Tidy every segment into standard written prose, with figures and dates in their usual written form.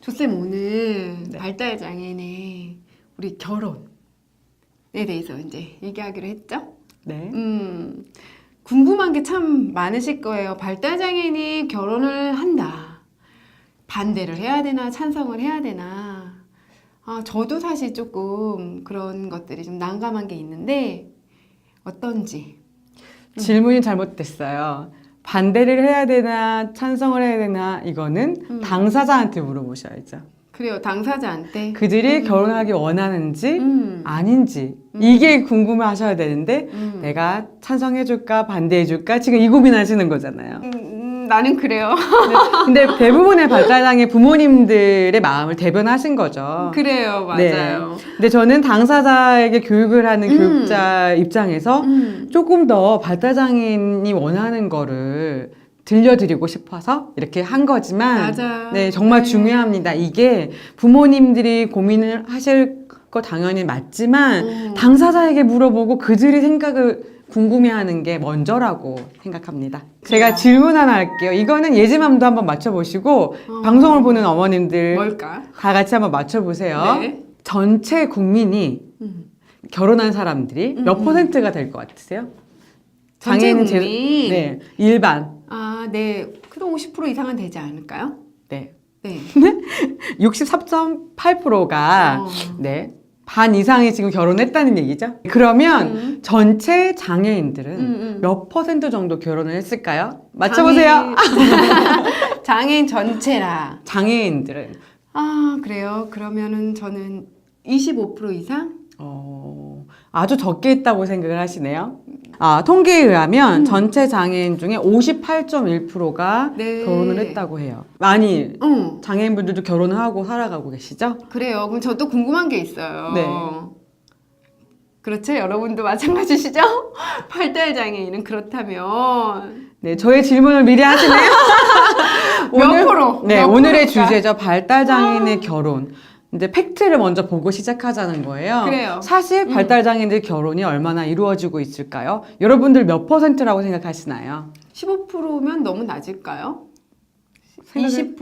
조쌤 오늘 네. 발달 장애인의 우리 결혼에 대해서 이제 얘기하기로 했죠? 네. 궁금한 게 참 많으실 거예요. 발달 장애인이 결혼을 한다. 반대를 해야 되나, 찬성을 해야 되나. 저도 사실 조금 그런 것들이 좀 난감한 게 있는데 어떤지. 질문이 잘못됐어요. 반대를 해야 되나, 찬성을 해야 되나, 이거는 당사자한테 물어보셔야죠. 그래요, 당사자한테. 그들이 결혼하기 원하는지, 아닌지, 음. 이게 궁금해 하셔야 되는데, 내가 찬성해줄까, 반대해줄까, 지금 이 고민하시는 거잖아요. 나는 그래요. 근데 대부분의 발달장애 부모님들의 마음을 대변하신 거죠. 그래요, 네. 맞아요. 근데 저는 당사자에게 교육을 하는 교육자 입장에서 조금 더 발달장애인이 원하는 거를 들려드리고 싶어서 이렇게 한 거지만 맞아. 네, 정말 네. 중요합니다. 이게 부모님들이 고민을 하실 거 당연히 맞지만 당사자에게 물어보고 그들의 생각을 궁금해하는 게 먼저라고 생각합니다. 제가 질문 하나 할게요. 이거는 예지맘도 한번 맞춰보시고 방송을 보는 어머님들 뭘까? 다 같이 한번 맞춰보세요. 네. 전체 국민이 결혼한 사람들이 몇 퍼센트가 될 것 같으세요? 전체 장애인 국민? 네, 일반. 네. 그래도 50% 이상은 되지 않을까요? 네. 네. 63.8%가 어. 네. 반 이상이 지금 결혼했다는 얘기죠. 그러면 전체 장애인들은 몇 퍼센트 정도 결혼을 했을까요? 맞춰보세요. 장애인 전체라. 장애인들은 그래요. 그러면은 저는 25% 이상? 아주 적게 했다고 생각을 하시네요. 통계에 의하면 전체 장애인 중에 58.1%가 네. 결혼을 했다고 해요. 많이 응. 장애인분들도 결혼을 하고 살아가고 계시죠? 그래요. 그럼 저도 궁금한 게 있어요. 네. 그렇죠? 여러분도 마찬가지시죠? 발달 장애인은 그렇다면 네, 저의 질문을 미리 하시네요. 몇 프로? 네, 몇 오늘의 프로일까? 주제죠. 발달 장애인의 결혼. 이제 팩트를 먼저 보고 시작하자는 거예요. 그래요. 사실 발달 장애인들 결혼이 얼마나 이루어지고 있을까요? 여러분들 몇 퍼센트라고 생각하시나요? 15%면 너무 낮을까요? 20%.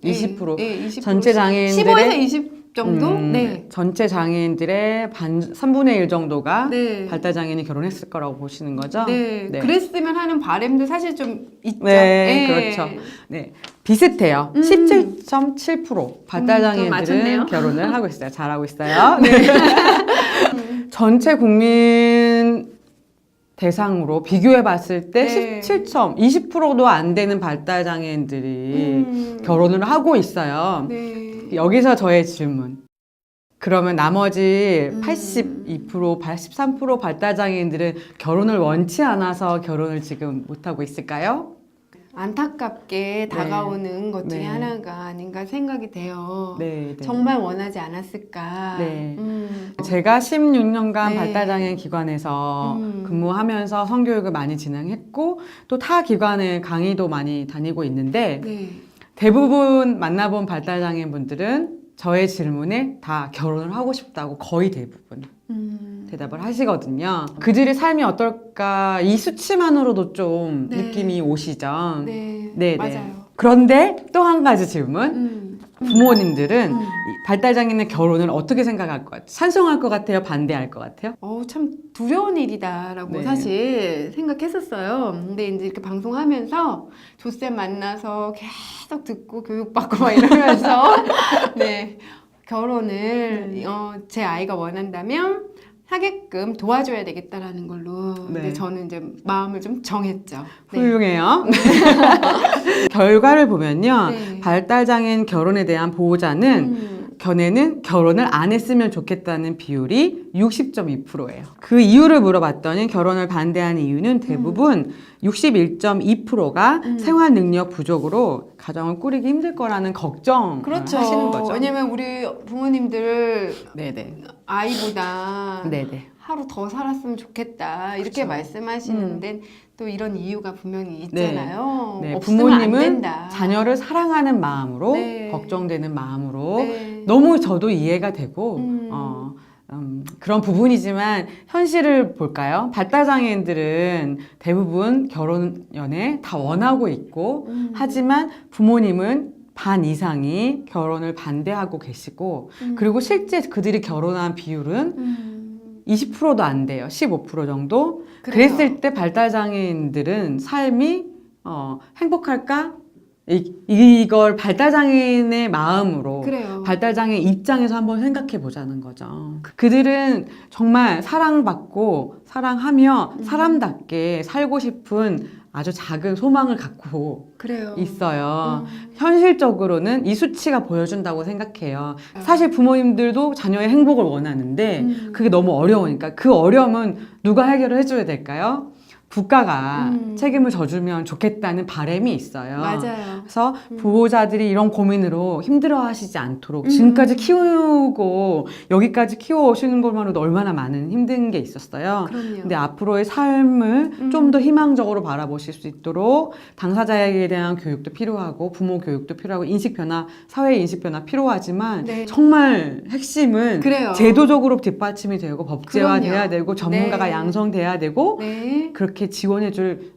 20%. 예, 20%. 전체 장애인들의 15에서 20 정도? 네. 전체 장애인들의 3분의 1 정도가 네. 발달 장애인이 결혼했을 거라고 보시는 거죠? 네. 그랬으면 하는 바람도 사실 좀 있죠. 네, 예. 그렇죠. 네, 비슷해요. 17.7% 발달 좀 장애인들은 맞췄네요. 결혼을 하고 있어요. 잘하고 있어요. 네. 전체 국민 대상으로 비교해 봤을 때 네. 20%도 안 되는 발달 장애인들이 결혼을 하고 있어요. 네. 여기서 저의 질문. 그러면 나머지 82%, 83% 발달 장애인들은 결혼을 원치 않아서 결혼을 지금 못 하고 있을까요? 안타깝게 다가오는 것 중에 네. 하나가 아닌가 생각이 돼요. 네, 네. 정말 원하지 않았을까. 네. 제가 16년간 네. 발달장애인 기관에서 근무하면서 성교육을 많이 진행했고 또 타 기관에 강의도 많이 다니고 있는데 네. 대부분 만나본 발달장애인 분들은 저의 질문에 다 결혼을 하고 싶다고 거의 대부분 대답을 하시거든요. 그들의 삶이 어떨까 이 수치만으로도 좀 네. 느낌이 오시죠. 네. 네, 맞아요. 네. 그런데 또 한 가지 질문. 부모님들은 이 발달장애인의 결혼을 어떻게 생각할 것 같아요? 찬성할 것 같아요? 반대할 것 같아요? 참 두려운 일이다라고 네. 사실 생각했었어요. 근데 이제 이렇게 방송하면서 조쌤 만나서 계속 듣고 교육받고 막 이러면서 네. 결혼을 제 아이가 원한다면 하게끔 도와줘야 되겠다라는 걸로 네. 이제 저는 이제 마음을 좀 정했죠. 네. 훌륭해요. 결과를 보면요. 네. 발달장애인 결혼에 대한 보호자는 견해는 결혼을 안 했으면 좋겠다는 비율이 60.2%예요. 그 이유를 물어봤더니 결혼을 반대하는 이유는 대부분 61.2%가 생활 능력 부족으로 가정을 꾸리기 힘들 거라는 걱정을 그렇죠. 하시는 거죠. 왜냐면 우리 부모님들 네네. 아이보다 네네. 하루 더 살았으면 좋겠다 이렇게 그렇죠. 말씀하시는데 또 이런 이유가 분명히 있잖아요. 네, 없으면 안 부모님은 된다. 자녀를 사랑하는 마음으로 네. 걱정되는 마음으로 네. 너무 저도 이해가 되고 그런 부분이지만 현실을 볼까요? 발달장애인들은 대부분 결혼 연애 다 원하고 있고 하지만 부모님은 반 이상이 결혼을 반대하고 계시고 음. 그리고 실제 그들이 결혼한 비율은 20%도 안 돼요. 15% 정도. 그래요. 그랬을 때 발달장애인들은 삶이 행복할까? 이걸 발달장애인의 마음으로 그래요. 발달장애 입장에서 한번 생각해 보자는 거죠. 그들은 정말 사랑받고 사랑하며 사람답게 살고 싶은 아주 작은 소망을 갖고 그래요. 있어요. 현실적으로는 이 수치가 보여준다고 생각해요. 사실 부모님들도 자녀의 행복을 원하는데 그게 너무 어려우니까 그 어려움은 누가 해결을 해줘야 될까요? 국가가 책임을 져주면 좋겠다는 바람이 있어요. 맞아요. 그래서 부모자들이 이런 고민으로 힘들어하시지 않도록 지금까지 키우고 여기까지 키워오시는 것만으로도 얼마나 많은 힘든 게 있었어요. 그럼요. 근데 앞으로의 삶을 좀 더 희망적으로 바라보실 수 있도록 당사자에게 대한 교육도 필요하고 부모 교육도 필요하고 인식 변화, 사회 인식 변화 필요하지만 네. 정말 핵심은 그래요. 제도적으로 뒷받침이 되고 법제화돼야 그럼요. 되고 전문가가 네. 양성돼야 되고 네. 그렇게 지원해줄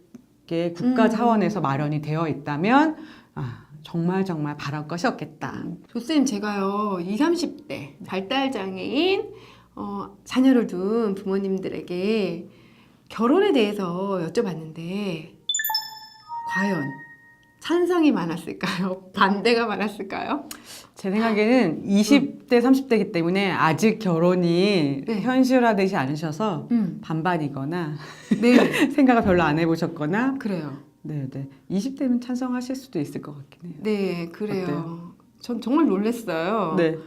게 국가 차원에서 마련이 되어 있다면 정말 바랄 것이 없겠다. 조쌤, 제가요 20, 30대 발달장애인 자녀를 둔 부모님들에게 결혼에 대해서 여쭤봤는데 과연 찬성이 많았을까요? 반대가 많았을까요? 제 생각에는 20대, 30대이기 때문에 아직 결혼이 네. 현실화되지 않으셔서 반반이거나 네. 생각을 별로 안 해보셨거나 그래요. 네. 20대면 찬성하실 수도 있을 것 같긴 해요. 네, 그래요. 어때요? 전 정말 놀랐어요. 네.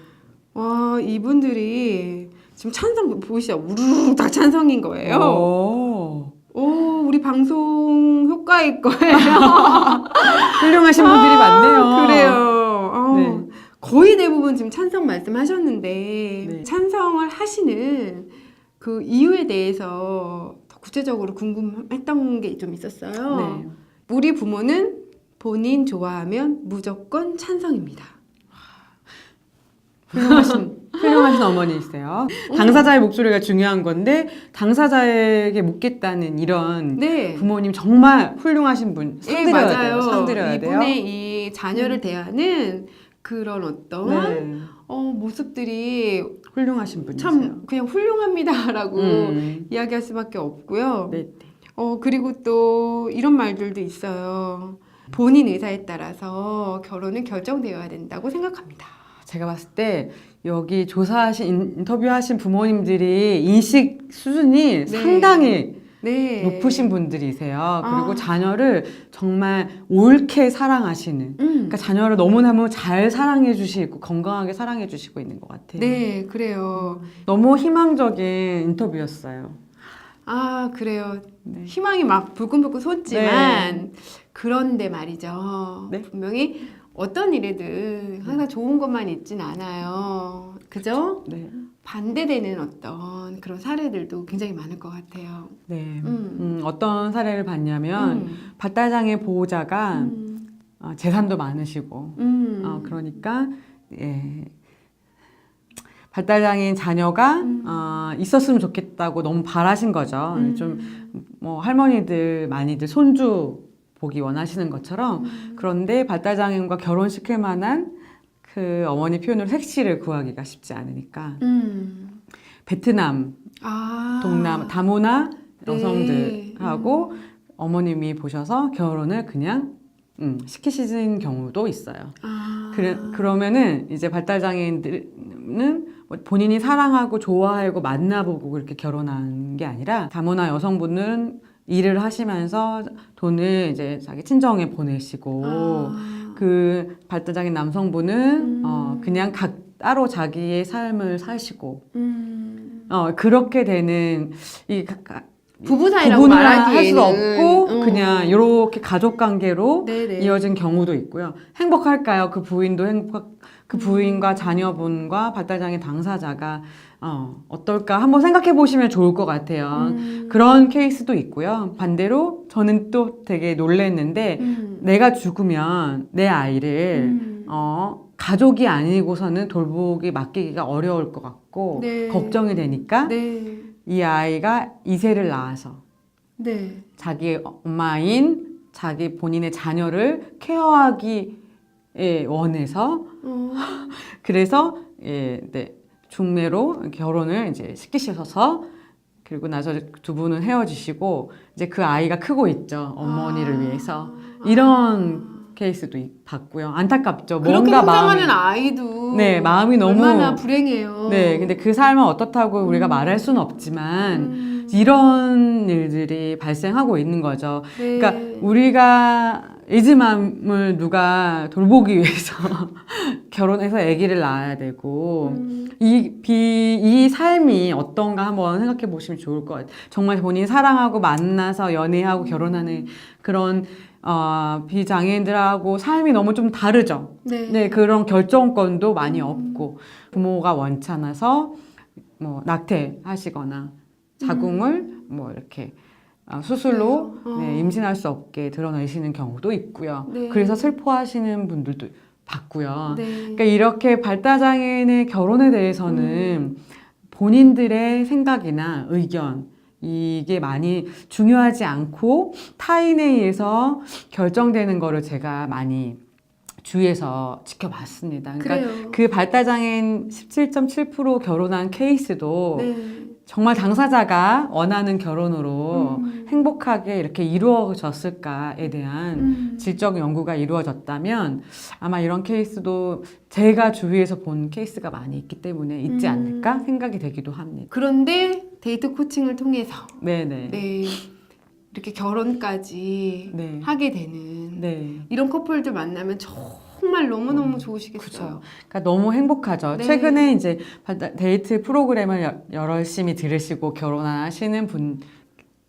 와, 이분들이 지금 찬성 보이시죠? 우르르 다 찬성인 거예요. 오, 우리 방송 효과일 거예요. 훌륭하신 분들이 많네요. 그래요. 네. 거의 대부분 지금 찬성 말씀하셨는데 네. 찬성을 하시는 그 이유에 대해서 더 구체적으로 궁금했던 게 좀 있었어요. 네. 우리 부모는 본인 좋아하면 무조건 찬성입니다. 훌륭하신 어머니이세요. 당사자의 목소리가 중요한 건데 당사자에게 묻겠다는 이런 네. 부모님 정말 훌륭하신 분 예, 상드려야 맞아요. 돼요. 상드려야 돼요. 이분의 이 자녀를 대하는 그런 어떤 네. 모습들이 훌륭하신 분이세요. 참 그냥 훌륭합니다라고 음. 이야기할 수밖에 없고요. 네. 그리고 또 이런 말들도 있어요. 본인 의사에 따라서 결혼은 결정되어야 된다고 생각합니다. 제가 봤을 때 여기 조사하신 인터뷰하신 부모님들이 인식 수준이 상당히 네. 높으신 분들이세요. 그리고 아. 자녀를 정말 옳게 사랑하시는. 그러니까 자녀를 너무너무 잘 사랑해 주시고 건강하게 사랑해 주시고 있는 것 같아요. 네, 그래요. 너무 희망적인 인터뷰였어요. 아, 그래요. 네. 희망이 막 불끈불끈 솟지만 그런데 말이죠. 네. 분명히 어떤 일에든 항상 좋은 것만 있진 않아요. 그죠? 네. 반대되는 어떤 그런 사례들도 굉장히 많을 것 같아요. 네. 어떤 사례를 봤냐면 발달장애 보호자가 재산도 많으시고 그러니까 예. 발달장애인 자녀가 있었으면 좋겠다고 너무 바라신 거죠. 좀 뭐 할머니들 많이들 손주 보기 원하시는 것처럼 그런데 발달장애인과 결혼시킬 만한 그 어머니 표현으로 색시를 구하기가 쉽지 않으니까 베트남, 동남 다문화 여성들하고 어머님이 보셔서 결혼을 그냥 시키시는 경우도 있어요. 그러면은 이제 발달장애인들은 본인이 사랑하고 좋아하고 만나보고 그렇게 결혼한 게 아니라 다문화 여성분은 일을 하시면서 돈을 이제 자기 친정에 보내시고 그 발달장애인 남성분은 그냥 따로 자기의 삶을 사시고 그렇게 되는 이 부부 사이라고 구분을 할 말하기에는 수 없고 그냥 이렇게 가족 관계로 네네. 이어진 경우도 있고요. 행복할까요? 그 부인도 그 부인과 자녀분과 발달장애 당사자가 어떨까 한번 생각해 보시면 좋을 것 같아요. 그런 케이스도 있고요. 반대로 저는 또 되게 놀랐는데 내가 죽으면 내 아이를 가족이 아니고서는 돌보기 맡기기가 어려울 것 같고 네. 걱정이 되니까 네. 이 아이가 이세를 낳아서 자기 엄마인 자기 본인의 자녀를 케어하기에 원해서 어. 그래서 네, 중매로 결혼을 이제 시키셔서 그리고 나서 두 분은 헤어지시고 이제 그 아이가 크고 있죠. 어머니를 위해서 이런 케이스도 봤고요. 안타깝죠. 그렇게 뭔가 성장하는 아이도 네, 마음이 너무 얼마나 불행해요. 네, 근데 그 삶은 어떻다고 우리가 말할 수는 없지만 음. 이런 일들이 발생하고 있는 거죠. 네. 그러니까 우리가 이즈맘을 누가 돌보기 위해서 결혼해서 아기를 낳아야 되고 이 삶이 어떤가 한번 생각해 보시면 좋을 것 같아요. 정말 본인 사랑하고 만나서 연애하고 결혼하는 그런 비장애인들하고 삶이 너무 좀 다르죠. 네. 네, 그런 결정권도 많이 없고 부모가 원치 않아서 뭐 낙태하시거나 자궁을 뭐 이렇게 수술로 네, 임신할 수 없게 드러내시는 경우도 있고요. 네. 그래서 슬퍼하시는 분들도 봤고요. 네. 그러니까 이렇게 발달장애인의 결혼에 대해서는 본인들의 생각이나 의견 이게 많이 중요하지 않고 타인에 의해서 결정되는 거를 제가 많이 주위에서 지켜봤습니다. 그러니까 그래요. 그 발달장애인 17.7% 결혼한 케이스도 네. 정말 당사자가 원하는 결혼으로 음. 행복하게 이렇게 이루어졌을까에 대한 질적 연구가 이루어졌다면 아마 이런 케이스도 제가 주위에서 본 케이스가 많이 있기 때문에 있지 않을까 생각이 되기도 합니다. 그런데 데이트 코칭을 통해서 네네. 네. 이렇게 결혼까지 네. 하게 되는 네. 이런 커플들 만나면 정말 너무너무 좋으시겠어요. 그러니까 너무 행복하죠. 네. 최근에 이제 데이트 프로그램을 열심히 들으시고 결혼하시는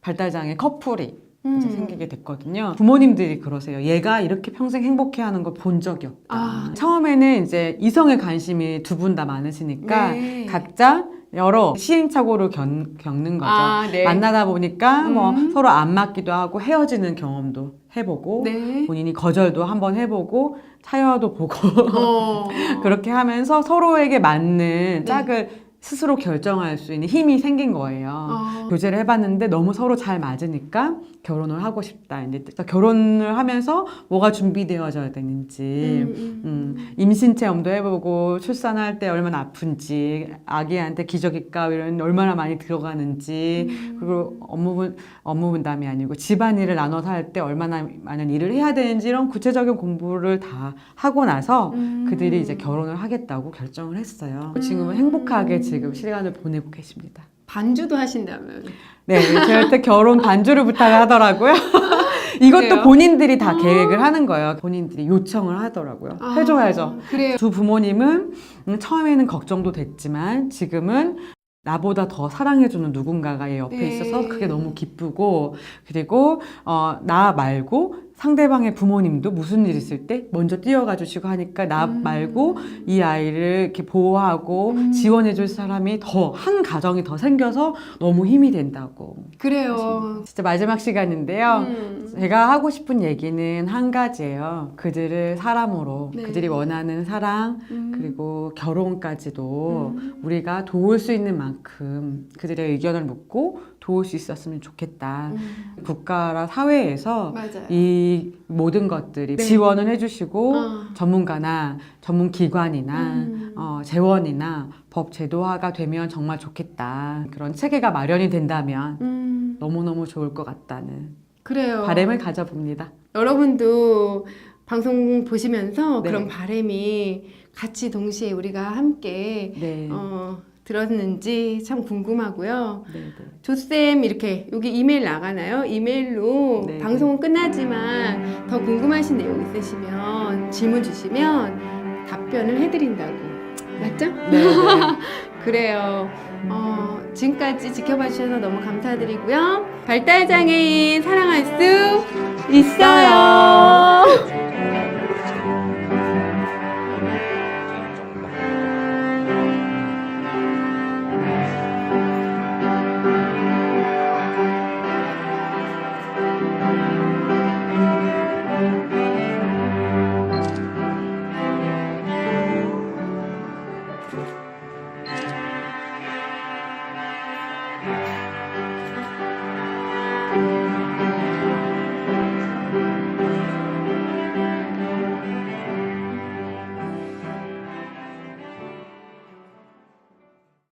발달장애 커플이 이제 생기게 됐거든요. 부모님들이 그러세요. 얘가 이렇게 평생 행복해하는 걸 본 적이 없다. 아. 처음에는 이제 이성의 관심이 두 분 다 많으시니까 네. 각자 여러 시행착오를 겪는 거죠. 아, 네. 만나다 보니까 뭐 서로 안 맞기도 하고 헤어지는 경험도 해보고 네. 본인이 거절도 한번 해보고 차여도 보고 어. 그렇게 하면서 서로에게 맞는 네. 짝을 스스로 결정할 수 있는 힘이 생긴 거예요. 교제를 해봤는데 너무 서로 잘 맞으니까 결혼을 하고 싶다. 이제 결혼을 하면서 뭐가 준비되어져야 되는지, 임신 체험도 해보고 출산할 때 얼마나 아픈지, 아기한테 기저귀가 이런 얼마나 많이 들어가는지, 그리고 업무 분담이 아니고 집안일을 나눠서 할 때 얼마나 많은 일을 해야 되는지 이런 구체적인 공부를 다 하고 나서 그들이 이제 결혼을 하겠다고 결정을 했어요. 지금은 행복하게 지금 시간을 보내고 계십니다. 반주도 하신다면. 네, 저한테 결혼 반주를 부탁을 하더라고요. 이것도 그래요? 본인들이 다 계획을 하는 거예요. 본인들이 요청을 하더라고요. 해줘야죠. 그래요. 두 부모님은 처음에는 걱정도 됐지만 지금은 나보다 더 사랑해주는 누군가가 얘 옆에 네. 있어서 그게 너무 기쁘고 그리고 나 말고 상대방의 부모님도 무슨 일 있을 때 먼저 뛰어가 주시고 하니까 나 말고 이 아이를 이렇게 보호하고 지원해 줄 사람이 더 한 가정이 더 생겨서 너무 힘이 된다고. 그래요. 진짜 마지막 시간인데요. 제가 하고 싶은 얘기는 한 가지예요. 그들을 사람으로 네. 그들이 원하는 사랑 그리고 결혼까지도 우리가 도울 수 있는 만큼 그들의 의견을 묻고 도울 수 있었으면 좋겠다. 국가나 사회에서 맞아요. 이 모든 것들이 네. 지원을 해주시고 어. 전문가나 전문기관이나 재원이나 법 제도화가 되면 정말 좋겠다. 그런 체계가 마련이 된다면 너무너무 좋을 것 같다는 그래요. 바람을 가져봅니다. 여러분도 방송 보시면서 네. 그런 바람이 같이 동시에 우리가 함께 네. 들었는지 참 궁금하고요. 네, 네. 조쌤 이렇게 여기 이메일 나가나요? 이메일로 네, 방송은 끝나지만 더 궁금하신 내용 있으시면 질문 주시면 답변을 해드린다고. 맞죠? 네, 네. 그래요. 지금까지 지켜봐 주셔서 너무 감사드리고요. 발달장애인 사랑할 수 있어요.